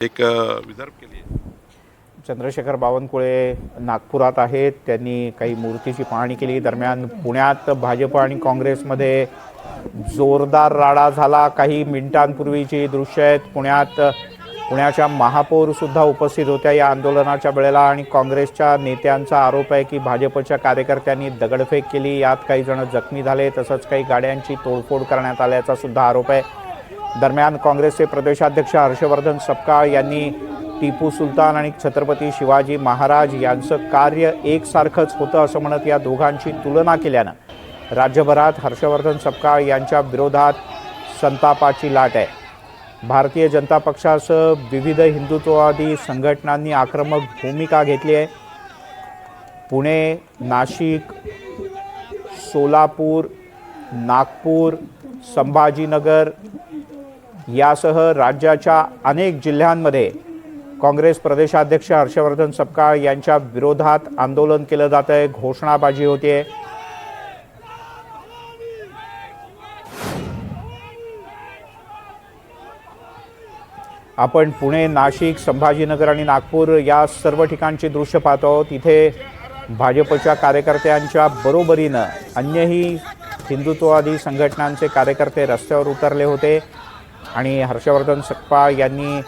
एक रिझर्व केली आहे। चंद्रशेखर बावनकुळे नागपुरात आहेत। त्यांनी काही मूर्तीची पाहणी केली। दरम्यान पुण्यात भाजप आणि काँग्रेसमध्ये जोरदार राडा झाला। काही मिनिटांपूर्वीची दृश्य आहेत। पुण्याच्या महापौर सुद्धा उपस्थित होत्या या आंदोलनाच्या वेळेला आणि काँग्रेसच्या नेत्यांचा आरोप आहे की भाजपच्या कार्यकर्त्यांनी दगडफेक केली, यात काही जण जखमी झाले, तसंच काही गाड्यांची तोडफोड करण्यात आल्याचा सुद्धा आरोप आहे। दरम्यान काँग्रेसचे प्रदेशाध्यक्ष हर्षवर्धन सपकाळ यांनी टिपू सुलतान आणि छत्रपती शिवाजी महाराज यांचं कार्य एकसारखंच होतं असं म्हणत या दोघांची तुलना केल्यानं राज्यभरात हर्षवर्धन सपकाळ यांच्या विरोधात संतापाची लाट आहे। भारतीय जनता पक्षासह विविध हिंदुत्ववादी संघटनांनी आक्रमक भूमिका घेतली आहे। पुणे, नाशिक, सोलापूर, नागपूर, संभाजीनगर यासह राज्याच्या अनेक जिल्ह्यांमध्ये काँग्रेस प्रदेशाध्यक्ष हर्षवर्धन सपकाळ यांच्या विरोधात आंदोलन केलं जात आहे, घोषणाबाजी होते। आपण पुणे, नाशिक, संभाजीनगर आणि नागपूर या सर्व ठिकाणची दृश्य पाहतो आहोत। इथे भाजपच्या कार्यकर्त्यांच्या बरोबरीनं अन्यही हिंदुत्ववादी संघटनांचे कार्यकर्ते रस्त्यावर उतरले होते आणि हर्षवर्धन सपकाळ यांनी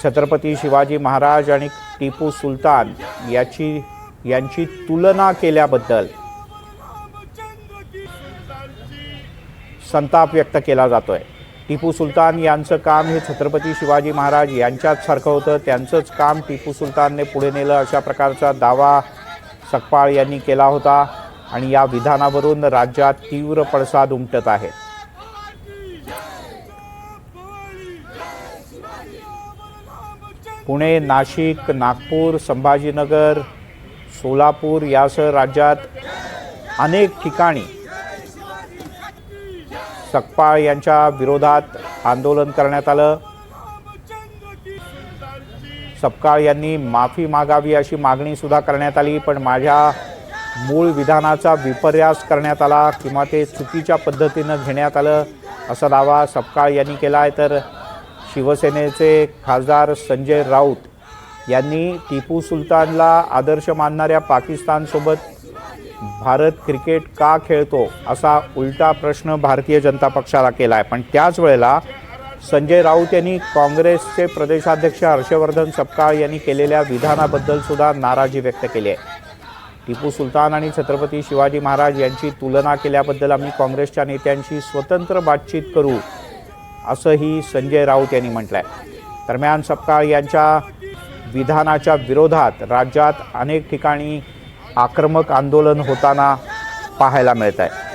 छत्रपती शिवाजी महाराज आणि टिपू सुलतान यांची तुलना केल्याबद्दल संताप व्यक्त केला जातोय। टिपू सुलतान यांचं काम हे छत्रपती शिवाजी महाराज यांच्याच सारखं होतं, त्यांचंच काम टिपू सुलतानने पुढे नेलं अशा प्रकारचा दावा सपकाळ यांनी केला होता आणि या विधानावरून राज्यात तीव्र पडसाद उमटत आहे। पुणे, नाशिक, नागपूर, संभाजीनगर, सोलापूर यासह राज्यात अनेक ठिकाणी सपकाळ यांच्या विरोधात आंदोलन करण्यात आलं। सपकाळ यांनी माफी मागावी अशी मागणी सुद्धा करण्यात आली, पण माझ्या मूळ विधानाचा विपर्यास करण्यात आला किंवा ते चुकीच्या पद्धतीनं घेण्यात आलं असा दावा सपकाळ यांनी केला आहे। तर शिवसेनेचे खासदार संजय राऊत यांनी टिपू सुलतानला आदर्श मानणाऱ्या पाकिस्तानसोबत भारत क्रिकेट का खेळतो असा उलटा प्रश्न भारतीय जनता पक्षाला केला आहे। पण त्याच वेळेला संजय राऊत यांनी काँग्रेसचे प्रदेशाध्यक्ष हर्षवर्धन सपकाळ यांनी केलेल्या विधानाबद्दल सुद्धा नाराजी व्यक्त केली आहे। टिपू सुलतान आणि छत्रपती शिवाजी महाराज यांची तुलना केल्याबद्दल आम्ही काँग्रेसच्या नेत्यांशी स्वतंत्र बातचीत करू असंही संजय राऊत यांनी म्हटलंय। दरम्यान सपकाळ यांच्या विधानाच्या विरोधात राज्यात अनेक ठिकाणी आक्रमक आंदोलन होताना पाहायला मिळत आहे।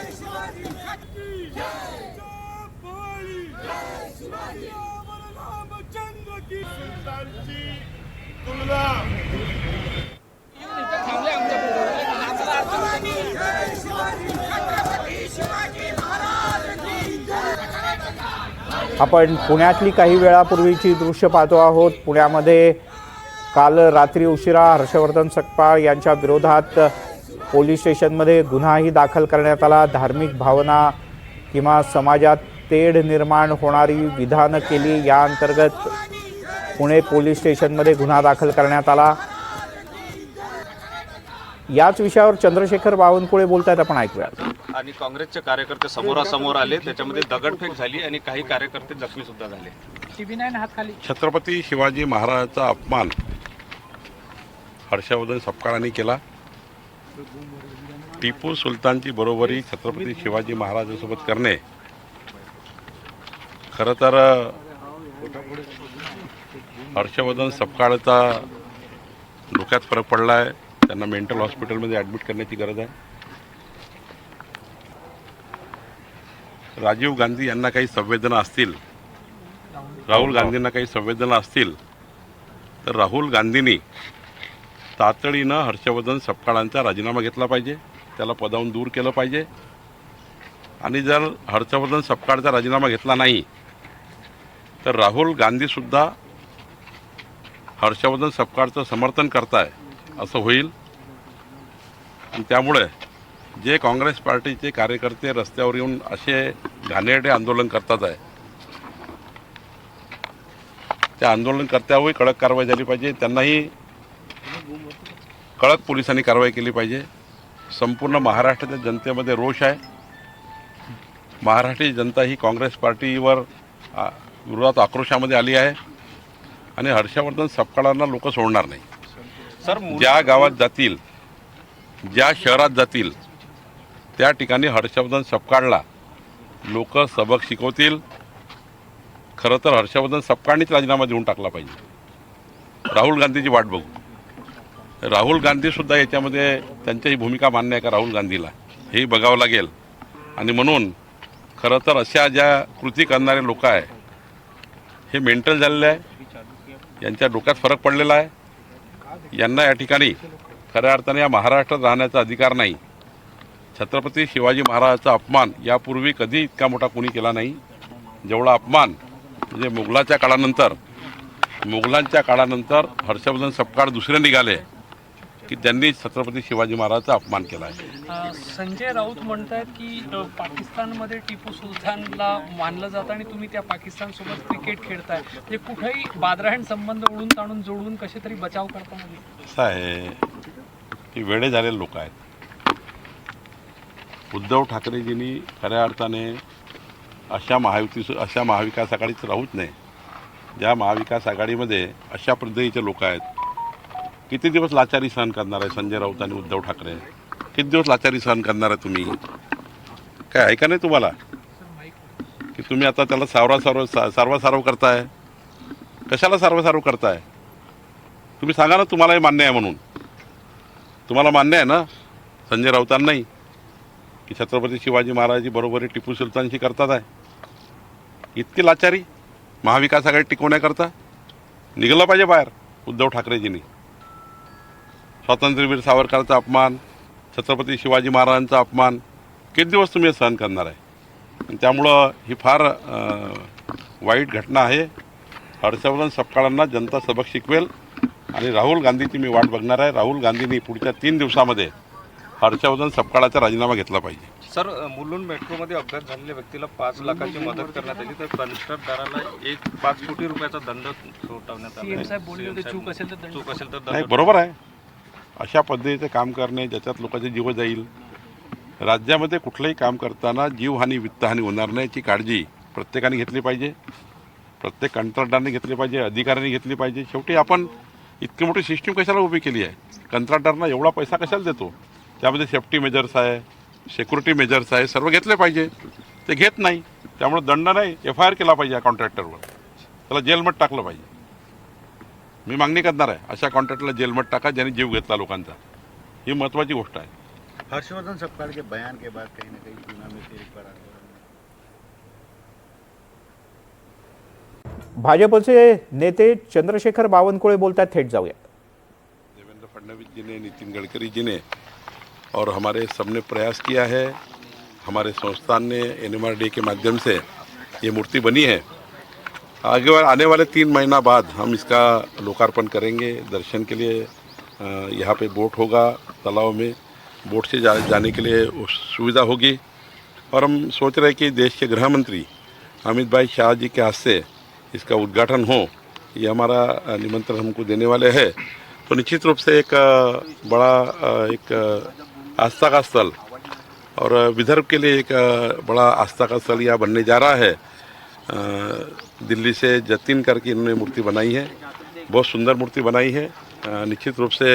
आपण पुण्यातली काही वेळापूर्वीची दृश्य पाहतो आहोत। पुण्यामध्ये काल रात्री उशिरा हर्षवर्धन सपकाळ यांच्या विरोधात पोलीस स्टेशनमध्ये गुन्हाही दाखल करण्यात आला। धार्मिक भावना किंवा समाजात तेढ निर्माण होणारी विधानं केली या अंतर्गत पुणे पोलीस स्टेशनमध्ये गुन्हा दाखल करण्यात आला। याच विषयावर चंद्रशेखर बावनकुळे बोलतायत, आपण ऐकूया। आणि काँग्रेसचे कार्यकर्ते समोरासमोर आले, त्याच्यामध्ये दगडफेक झाली आणि काही कार्यकर्ते जखमी सुद्धा झाले। छत्रपती शिवाजी महाराजांचा अपमान हर्षवर्धन सपकाळांनी केला। टिपू सुलतानची बरोबरी छत्रपती शिवाजी महाराजांसोबत करणे खरं तर हर्षवर्धन सपकाळचा डोक्यात फरक पडला आहे। त्यांना मेंटल हॉस्पिटलमध्ये ॲडमिट करण्याची गरज आहे। राजीव गांधी यांना काही संवेदना असतील, राहुल गांधींना काही संवेदना असतील, तर राहुल गांधींनी तातडीनं हर्षवर्धन सपकाळांचा राजीनामा घेतला पाहिजे, त्याला पदावरून दूर केलं पाहिजे। आणि जर हर्षवर्धन सपकाळचा राजीनामा घेतला नाही तर राहुल गांधीसुद्धा हर्षवर्धन सपकाळचं समर्थन करताय असं होईल। आणि त्यामुळे जे काँग्रेस पार्टीचे कार्यकर्ते रस्त्यावर येऊन असे घाणेरडे आंदोलन करतात आहे, त्या आंदोलनकर्त्यावरही कडक कारवाई झाली पाहिजे, त्यांनाही कडक पोलिसांनी कारवाई केली पाहिजे. संपूर्ण महाराष्ट्राच्या जनतेमध्ये रोष आहे. महाराष्ट्राची जनता ही काँग्रेस पार्टीवर विरोधात आक्रोशामध्ये आली आहे आणि हर्षवर्धन सपकाळांना लोक सोडणार नाही. सर ज्या गावात जातील, ज्या शहरात जातील, त्या ठिकाणी हर्षवर्धन सपकाळला लोक सबक शिकवतील. खरं तर हर्षवर्धन सपकाळनीच राजीनामा देऊन टाकला पाहिजे. राहुल गांधीची वाट बघू. राहुल गांधीसुद्धा याच्यामध्ये त्यांच्याही भूमिका मान्य आहे का राहुल गांधीला, हेही बघावं लागेल. आणि म्हणून खरं तर अशा ज्या कृती करणारे लोक आहे हे मेंटल झालेले आहे, यांच्या डोक्यात फरक पडलेला आहे. यांना या ठिकाणी खऱ्या अर्थाने या महाराष्ट्रात राहण्याचा अधिकार नाही. छत्रपती शिवाजी महाराजांचा अपमान यापूर्वी कधी इतका मोठा कोणी केला नाही जेवढा अपमान म्हणजे मुघलांच्या काळानंतर हर्षवर्धन सपकाळ दुसरे निघाले की त्यांनी छत्रपती शिवाजी महाराजांचा अपमान केला आहे. संजय राऊत म्हणतात की पाकिस्तानमध्ये टिपू सुलतानला मानलं जातं आणि तुम्ही त्या पाकिस्तानसोबत क्रिकेट खेळताय, म्हणजे कुठेही बादरायण संबंध ओढून ताणून जोडून कसे तरी बचाव करता. असं आहे की वेडे झालेले लोक आहेत. उद्धव ठाकरेजींनी खऱ्या अर्थाने अशा महाविकास आघाडीत राहूच नाही. ज्या महाविकास आघाडीमध्ये अशा पद्धतीचे लोक आहेत. किती दिवस लाचारी सहन करणार आहे संजय राऊत आणि उद्धव ठाकरे? किती दिवस लाचारी सहन करणार आहे तुम्ही? काय ऐका नाही तुम्हाला की तुम्ही आता त्याला सारवासारव करताय? कशाला सारवासारव करताय? तुम्ही सांगा ना, तुम्हालाही मान्य आहे म्हणून. तुम्हाला मान्य आहे ना संजय राऊतांनाही की छत्रपती शिवाजी महाराजांची बरोबरी टिपू सुलतानशी करतात आहे? इतकी लाचारी महाविकास आघाडी टिकवण्याकरता निघालं पाहिजे बाहेर उद्धव ठाकरेजींनी. स्वातंत्र्यवीर सावरकरांचा अपमान, छत्रपती शिवाजी महाराजांचा अपमान किती दिवस तुम्ही सहन करणार आहे? त्यामुळं ही फार वाईट घटना आहे. हर्षवर्धन सपकाळांना जनता सबक शिकवेल आणि राहुल गांधीची मी वाट बघणार आहे. राहुल गांधींनी पुढच्या 3 दिवसामध्ये हर्षवर्धन सपकाळाचा राजीनामा घेतला पाहिजे. सर मुलुंड मेट्रोमध्ये अपघात झालेल्या व्यक्तीला 5 लाखाची मदत करण्यात आली, तर कंत्राटदाराला 5 कोटी रुपयाचा दंड ठोठावण्यात आला. साहेब बोलले होते चूक असेल तर नाही, बरोबर आहे. अशा पद्धतीचे काम करणे ज्याच्यात लोकांचे जीव जाईल. राज्यामध्ये कुठलंही काम करताना जीवहानी वित्तहानी होणार नाही याची काळजी प्रत्येकाने घेतली पाहिजे. प्रत्येक कंत्राटदाराने घेतली पाहिजे, अधिकाऱ्यांनी घेतली पाहिजे. शेवटी आपण इतकी मोठी सिस्टीम कशाला उभी केली आहे? कंत्राटदारांना एवढा पैसा कशाला देतो? त्यामध्ये सेफ्टी मेजर्स आहे, सिक्युरिटी मेजर्स आहे, सर्व घेतले पाहिजे. ते घेत नाही, त्यामुळे दंड नाही, FIR केला पाहिजे या कॉन्ट्रॅक्टरवर. त्याला जेलमध्ये टाकलं पाहिजे. मी मागणी करणार आहे अशा कॉन्ट्रॅक्टरला जेलमध्ये टाका ज्यांनी जीव घेतला लोकांचा. ही महत्त्वाची गोष्ट आहे. हर्षवर्धन सपकाळ के बयान के बाद कहीं ना कहीं चुनाव में तेज पड़ा. भाजपचे नेते चंद्रशेखर बावनकुळे बोलतात, थेट जाऊया. देवेंद्र फडणवीस जी ने, नितिन गडकरी जी ने और हमारे सबने प्रयास किया है. हमारे संस्थान ने NMRD के माध्यम से ये मूर्ति बनी है. आने वाले 3 महीना बाद हम इसका लोकार्पण करेंगे. दर्शन के लिए यहाँ पे बोट होगा, तालाब में बोट से जाने के लिए सुविधा होगी. और हम सोच रहे हैं कि देश के गृह मंत्री अमित भाई शाह जी के हाथ से इसका उद्घाटन हो. ये हमारा निमंत्रण हमको देने वाले हैं. तो निश्चित रूप से एक बड़ा एक आस्था का स्थल और विदर्भ के लिए एक बड़ा आस्था का स्थल यह बनने जा रहा है. दिल्ली से जतिन करके इन्होंने मूर्ति बनाई है. बहुत सुंदर मूर्ति बनाई है. निश्चित रूप से